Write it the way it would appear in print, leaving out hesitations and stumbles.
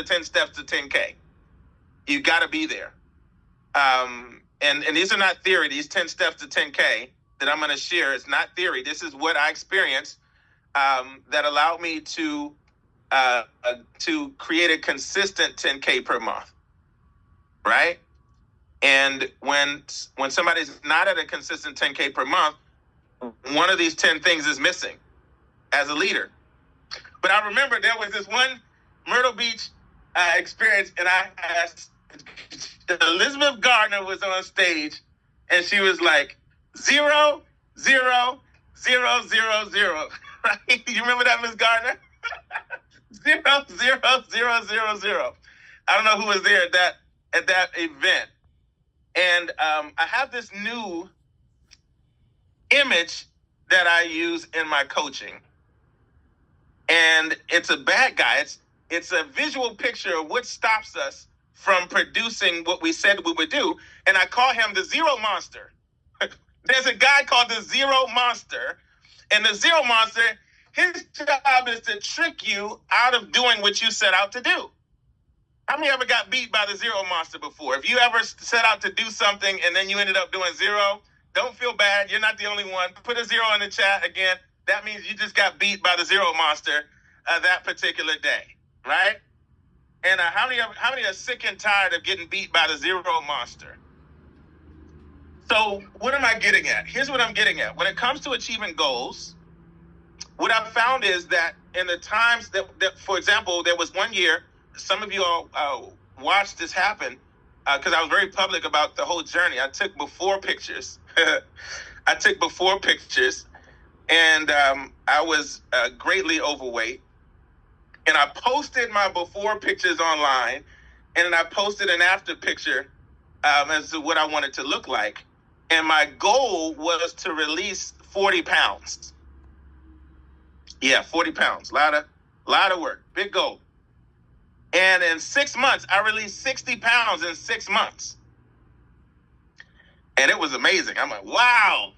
10 steps to 10K. You got to be there. And these are not theory. These 10 steps to 10K that I'm going to share, it's not theory. This is what I experienced that allowed me to create a consistent 10K per month, right? And when somebody's not at a consistent 10K per month, one of these 10 things is missing as a leader. But I remember there was this one Myrtle Beach experience, and I asked, Elizabeth Gardner was on stage, and she was like, 0, 0, 0, 0, 0. Right? You remember that, Ms. Gardner? 0, 0, 0, 0, 0. I don't know who was there at that event. And I have this new image that I use in my coaching. And it's a bad guy. It's a visual picture of what stops us from producing what we said we would do. And I call him the Zero Monster. There's a guy called the Zero Monster. And the Zero Monster, his job is to trick you out of doing what you set out to do. How many ever got beat by the Zero Monster before? If you ever set out to do something and then you ended up doing zero, don't feel bad. You're not the only one. Put a 0 in the chat again. That means you just got beat by the Zero Monster that particular day, right? And how many are sick and tired of getting beat by the Zero Monster? So what am I getting at? Here's what I'm getting at. When it comes to achieving goals, what I've found is that in the times that for example, there was one year, some of you all watched this happen because I was very public about the whole journey. I took before pictures. And I was greatly overweight. And I posted my before pictures online, and then I posted an after picture as to what I wanted to look like. And my goal was to release 40 pounds. Yeah, 40 pounds. Lot of work. Big goal. And in 6 months, I released 60 pounds in 6 months. And it was amazing. I'm like, wow,